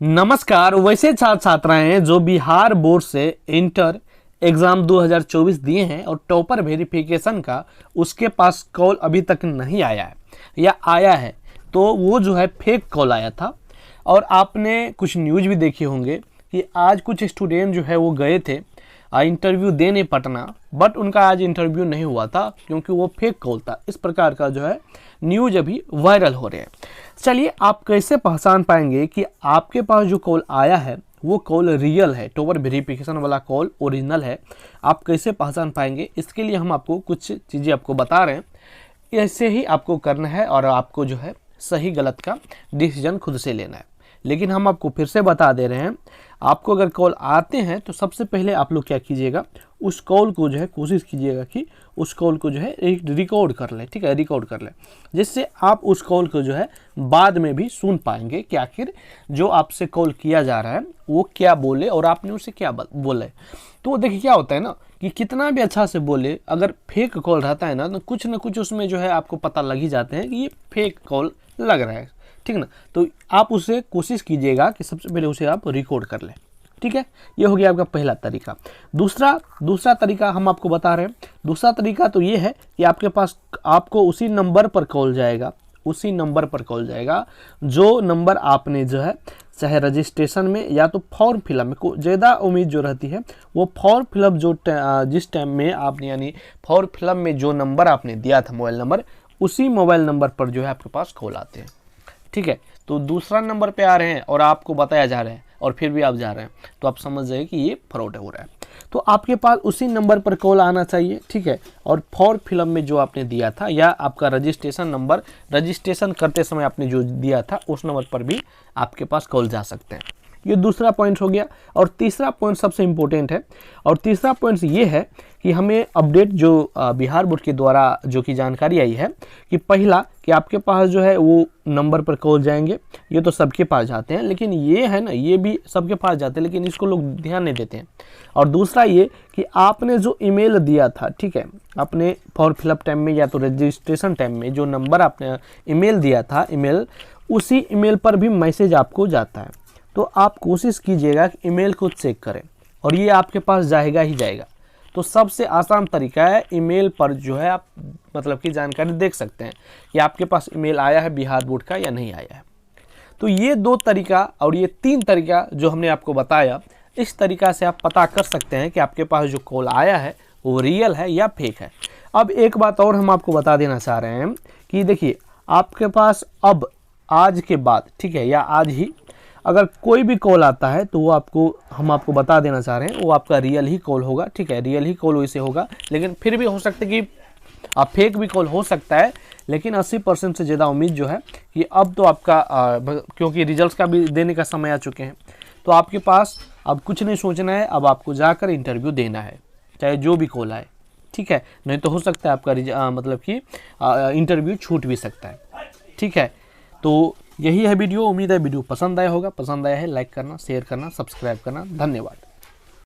नमस्कार। वैसे छात्र छात्राएं जो बिहार बोर्ड से इंटर एग्जाम 2024 दिए हैं और टॉपर वेरिफिकेशन का उसके पास कॉल अभी तक नहीं आया है या आया है तो वो जो है फेक कॉल आया था। और आपने कुछ न्यूज़ भी देखे होंगे कि आज कुछ स्टूडेंट जो है वो गए थे इंटरव्यू देने पटना, बट उनका आज इंटरव्यू नहीं हुआ था क्योंकि वो फेक कॉल था। इस प्रकार का जो है न्यूज अभी वायरल हो रहे हैं। चलिए, आप कैसे पहचान पाएंगे कि आपके पास जो कॉल आया है वो कॉल रियल है, टॉपर वेरिफिकेशन वाला कॉल ओरिजिनल है, आप कैसे पहचान पाएंगे? इसके लिए हम आपको कुछ चीज़ें आपको बता रहे हैं। ऐसे ही आपको करना है और आपको जो है सही गलत का डिसीजन खुद से लेना है। लेकिन हम आपको फिर से बता दे रहे हैं, आपको अगर कॉल आते हैं तो सबसे पहले आप लोग क्या कीजिएगा, उस कॉल को जो है कोशिश कीजिएगा कि उस कॉल को जो है रिकॉर्ड कर लें। ठीक है, रिकॉर्ड कर लें, जिससे आप उस कॉल को जो है बाद में भी सुन पाएंगे कि आखिर जो आपसे कॉल किया जा रहा है वो क्या बोले और आपने उसे क्या बोले। तो देखिए क्या होता है ना कि कितना भी अच्छा से बोले, अगर फेक कॉल रहता है ना तो कुछ ना कुछ उसमें जो है आपको पता लग ही जाते हैं कि ये फेक कॉल लग रहा है। ठीक ना, तो आप उसे कोशिश कीजिएगा कि सबसे पहले उसे आप रिकॉर्ड कर लें। ठीक है, ये हो गया आपका पहला तरीका। दूसरा तरीका हम आपको बता रहे हैं। दूसरा तरीका तो ये है कि आपके पास आपको उसी नंबर पर कॉल जाएगा, उसी नंबर पर कॉल जाएगा जो नंबर आपने जो है चाहे रजिस्ट्रेशन में या तो फॉर्म फिलअप में, को ज़्यादा उम्मीद जो रहती है वो फॉर्म फिलअप जो जिस टाइम में आपने यानी फॉर्म फिलअप में जो नंबर आपने दिया था मोबाइल नंबर, उसी मोबाइल नंबर पर जो है आपके पास कॉल आते हैं। ठीक है, तो दूसरा नंबर पे आ रहे हैं और आपको बताया जा रहा है और फिर भी आप जा रहे हैं, तो आप समझ जाइए कि ये फ्रॉड हो रहा है। तो आपके पास उसी नंबर पर कॉल आना चाहिए। ठीक है, और फॉर्म फिलअप में जो आपने दिया था या आपका रजिस्ट्रेशन नंबर रजिस्ट्रेशन करते समय आपने जो दिया था उस नंबर पर भी आपके पास कॉल जा सकते हैं। ये दूसरा पॉइंट हो गया। और तीसरा पॉइंट सबसे इम्पोर्टेंट है, और तीसरा पॉइंट ये है कि हमें अपडेट जो बिहार बोर्ड के द्वारा जो कि जानकारी आई है कि पहला कि आपके पास जो है वो नंबर पर कॉल जाएंगे, ये तो सबके पास जाते हैं, लेकिन ये है ना, ये भी सबके पास जाते हैं लेकिन इसको लोग ध्यान नहीं देते हैं। और दूसरा ये कि आपने जो ईमेल दिया था, ठीक है, अपने फॉर्म फिलअप टाइम में या तो रजिस्ट्रेशन टाइम में जो नंबर आपने ईमेल दिया था, ईमेल उसी ईमेल पर भी मैसेज आपको जाता है। तो आप कोशिश कीजिएगा कि ईमेल को चेक करें और ये आपके पास जाएगा ही जाएगा। तो सबसे आसान तरीका है, ईमेल पर जो है आप मतलब कि जानकारी देख सकते हैं कि आपके पास ईमेल आया है बिहार बोर्ड का या नहीं आया है। तो ये दो तरीका और ये तीन तरीका जो हमने आपको बताया, इस तरीका से आप पता कर सकते हैं कि आपके पास जो कॉल आया है वो रियल है या फेक है। अब एक बात और हम आपको बता देना चाह रहे हैं कि देखिए, आपके पास अब आज के बाद, ठीक है, या आज ही अगर कोई भी कॉल आता है तो वो हम आपको बता देना चाह रहे हैं वो आपका रियल ही कॉल होगा। ठीक है, रियल ही कॉल वैसे होगा, लेकिन फिर भी हो सकता है कि फेक भी कॉल हो सकता है। लेकिन 80% से ज़्यादा उम्मीद जो है कि अब तो आपका क्योंकि रिजल्ट्स का भी देने का समय आ चुके हैं, तो आपके पास अब कुछ नहीं सोचना है, अब आपको जाकर इंटरव्यू देना है चाहे जो भी कॉल आए। ठीक है, नहीं तो हो सकता है आपका मतलब कि इंटरव्यू छूट भी सकता है। ठीक है, तो यही है वीडियो। उम्मीद है वीडियो पसंद आया होगा। पसंद आया है लाइक करना, शेयर करना, सब्सक्राइब करना। धन्यवाद।